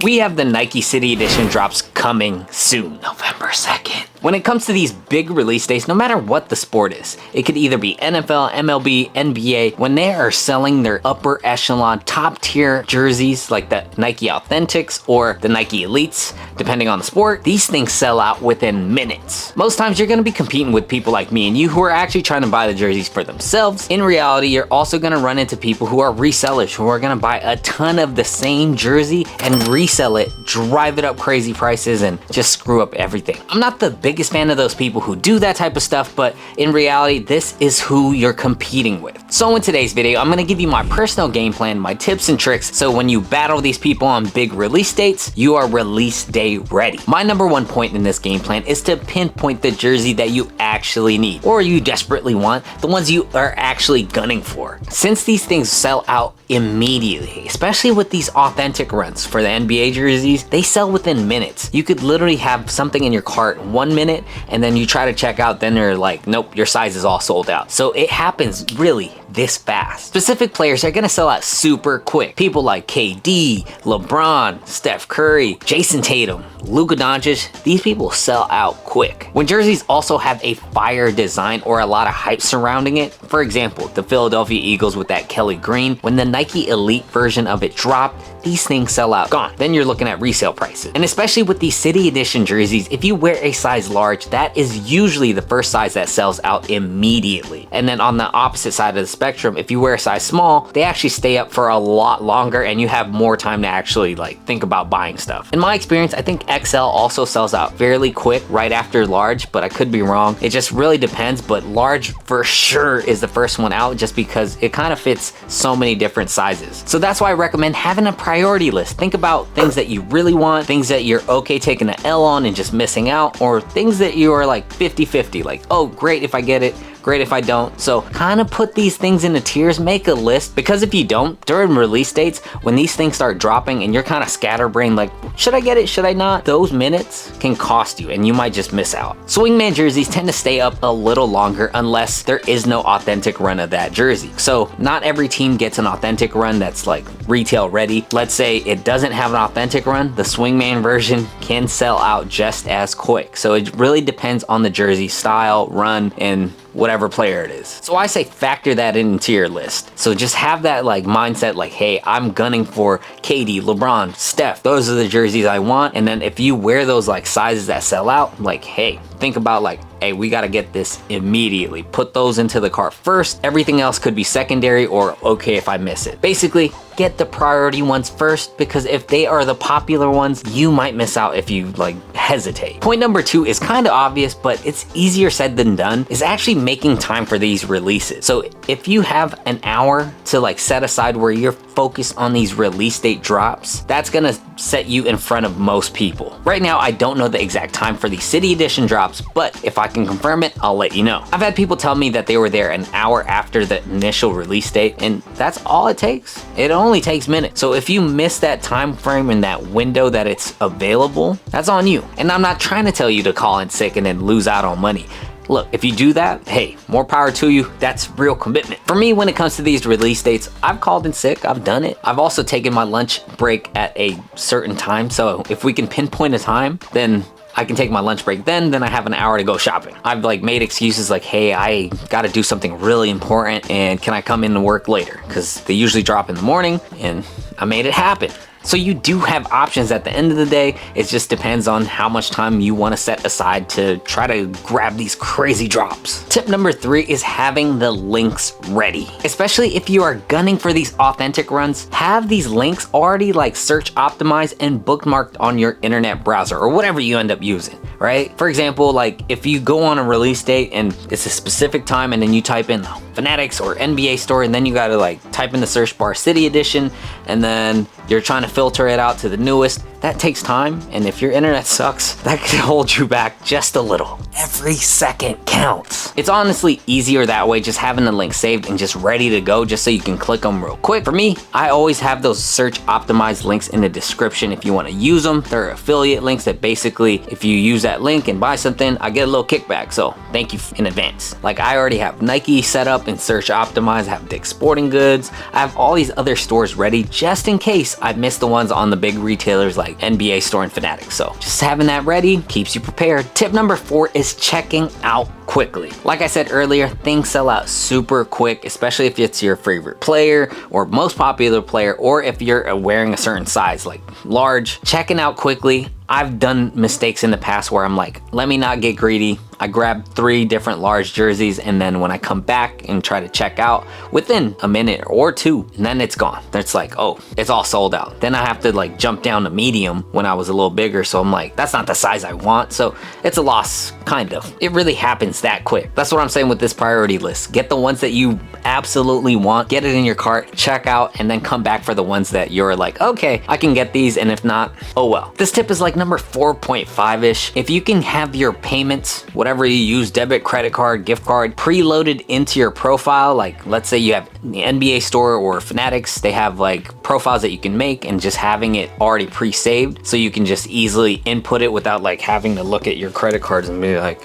We have the Nike City Edition drops coming soon, November 2nd. When it comes to these big release dates, no matter what the sport is, it could either be NFL, MLB, NBA, when they are selling their upper echelon top tier jerseys like the Nike Authentics or the Nike Elites, depending on the sport, these things sell out within minutes. Most times you're going to be competing with people like me and you who are actually trying to buy the jerseys for themselves. In reality, you're also going to run into people who are resellers who are going to buy a ton of the same jersey and resell it, drive it up crazy prices, and just screw up everything. I'm not the biggest fan of those people who do that type of stuff, but in reality, this is who you're competing with. So in today's video, I'm going to give you my personal game plan, my tips and tricks, so when you battle these people on big release dates, you are release day ready. My number one point in this game plan is to pinpoint the jersey that you actually need, or you desperately want, the ones you are actually gunning for. Since these things sell out immediately, especially with these authentic runs for the NBA jerseys, they sell within minutes. You could literally have something in your cart 1 minute and then you try to check out, then they're like, nope, your size is all sold out. So it happens really this fast. Specific players are gonna sell out super quick. People like KD, LeBron, Steph Curry, Jason Tatum, Luka Doncic, these people sell out quick. When jerseys also have a fire design or a lot of hype surrounding it, for example, the Philadelphia Eagles with that Kelly green, when the Nike Elite version of it dropped, these things sell out, gone. Then you're looking at resale prices. And especially with these City Edition jerseys, if you wear a size large, that is usually the first size that sells out immediately. And then on the opposite side of the spectrum, if you wear a size small, they actually stay up for a lot longer and you have more time to actually like think about buying stuff. In my experience, I think XL also sells out fairly quick right after large, but I could be wrong. It just really depends, but large for sure is the first one out just because it kind of fits so many different sizes. So that's why I recommend having a priority list. Think about things that you really want, things that you're okay taking an L on and just missing out, or things that you are like 50-50, like, oh great if I get it, great if I don't. So kind of put these things into tiers, make a list, because if you don't, during release dates, when these things start dropping and you're kind of scatterbrained like, should I get it, should I not? Those minutes can cost you and you might just miss out. Swingman jerseys tend to stay up a little longer unless there is no authentic run of that jersey. So not every team gets an authentic run that's like retail ready. Let's say it doesn't have an authentic run, the Swingman version can sell out just as quick. So it really depends on the jersey style, run, and whatever player it is. So I say factor that into your list. So just have that like mindset like, hey, I'm gunning for KD, LeBron, Steph. Those are the jerseys I want. And then if you wear those like sizes that sell out, like, hey, think about like, hey, we got to get this immediately. Put those into the cart first. Everything else could be secondary or okay if I miss it. Basically, get the priority ones first, because if they are the popular ones, you might miss out if you like hesitate. Point number 2 is kind of obvious, but it's easier said than done, is actually making time for these releases. So if you have an hour to like set aside where you're focused on these release date drops, that's gonna set you in front of most people. Right now, I don't know the exact time for the City Edition drops, but if I can confirm it, I'll let you know. I've had people tell me that they were there an hour after the initial release date, and that's all it takes. It only takes minutes. So if you miss that time frame in that window that it's available, that's on you. And I'm not trying to tell you to call in sick and then lose out on money. Look, if you do that, hey, more power to you. That's real commitment. For me, when it comes to these release dates, I've called in sick, I've done it. I've also taken my lunch break at a certain time. So if we can pinpoint a time, then I can take my lunch break then I have an hour to go shopping. I've like made excuses like, hey, I gotta do something really important and can I come in to work later? Because they usually drop in the morning and I made it happen. So you do have options at the end of the day. It just depends on how much time you want to set aside to try to grab these crazy drops. Tip number 3 is having the links ready. Especially if you are gunning for these authentic runs, have these links already like search optimized and bookmarked on your internet browser or whatever you end up using, right? For example, like if you go on a release date and it's a specific time and then you type in Fanatics or NBA store and then you gotta like type in the search bar City Edition and then you're trying to filter it out to the newest, that takes time, and if your internet sucks, that can hold you back just a little. Every second counts. It's honestly easier that way, just having the link saved and just ready to go, just so you can click them real quick. For me, I always have those search optimized links in the description if you want to use them. They're affiliate links that basically, if you use that link and buy something, I get a little kickback, so thank you in advance. Like I already have Nike set up and search optimize. I have Dick's Sporting Goods. I have all these other stores ready just in case I miss the ones on the big retailers like NBA store and Fanatics. So just having that ready keeps you prepared. Tip number 4 is checking out quickly. Like I said earlier, things sell out super quick, especially if it's your favorite player or most popular player, or if you're wearing a certain size like large. Checking out quickly. I've done mistakes in the past where I'm like, let me not get greedy. I grabbed 3 different large jerseys, and then when I come back and try to check out, within a minute or 2, and then it's gone. It's like, oh, it's all sold out. Then I have to like jump down to medium when I was a little bigger, so I'm like, that's not the size I want. So it's a loss, kind of. It really happens that quick. That's what I'm saying with this priority list. Get the ones that you absolutely want, get it in your cart, check out, and then come back for the ones that you're like, okay, I can get these, and if not, oh well. This tip is like number 4.5-ish. If you can have your payments, whatever you use, debit, credit card, gift card, preloaded into your profile, like let's say you have the NBA store or Fanatics, they have like profiles that you can make, and just having it already pre-saved so you can just easily input it without like having to look at your credit cards and be like,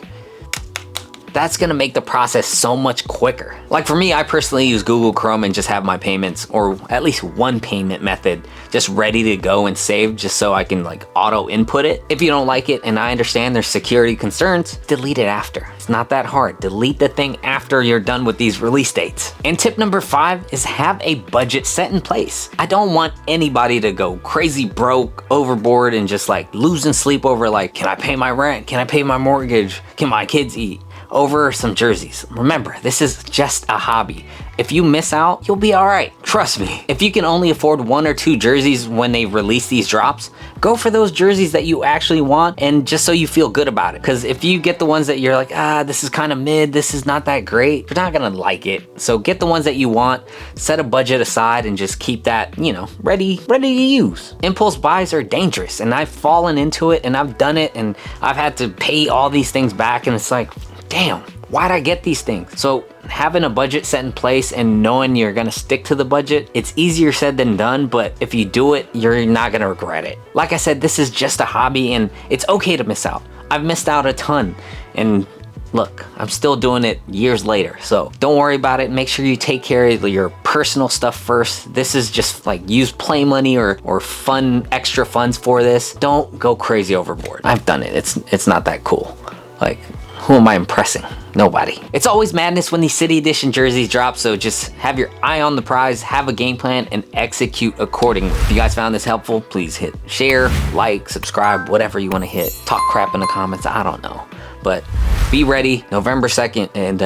that's gonna make the process so much quicker. Like for me, I personally use Google Chrome and just have my payments, or at least one payment method, just ready to go and save, just so I can like auto input it. If you don't like it, and I understand there's security concerns, delete it after. It's not that hard. Delete the thing after you're done with these release dates. And tip number 5 is have a budget set in place. I don't want anybody to go crazy broke, overboard, and just like losing sleep over like, can I pay my rent? Can I pay my mortgage? Can my kids eat? Over some jerseys. Remember, this is just a hobby. If you miss out, you'll be all right. Trust me. If you can only afford 1 or 2 jerseys when they release these drops, go for those jerseys that you actually want, and just so you feel good about it. Because if you get the ones that you're like, this is kind of mid, this is not that great, you're not gonna like it. So get the ones that you want, set a budget aside, and just keep that, you know, ready to use. Impulse buys are dangerous, and I've fallen into it, and I've done it, and I've had to pay all these things back, and it's like, damn, why'd I get these things? So having a budget set in place and knowing you're gonna stick to the budget, it's easier said than done, but if you do it, you're not gonna regret it. Like I said, this is just a hobby, and it's okay to miss out. I've missed out a ton, and look, I'm still doing it years later, so don't worry about it. Make sure you take care of your personal stuff first. This is just like, use play money or fun, extra funds for this. Don't go crazy overboard. I've done it. It's not that cool. Like, who am I impressing? Nobody. It's always madness when these City Edition jerseys drop, so just have your eye on the prize, have a game plan, and execute accordingly. If you guys found this helpful, please hit share, like, subscribe, whatever you want to hit. Talk crap in the comments, I don't know. But be ready, November 2nd, and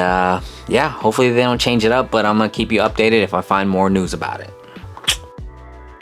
yeah, hopefully they don't change it up, but I'm gonna keep you updated if I find more news about it.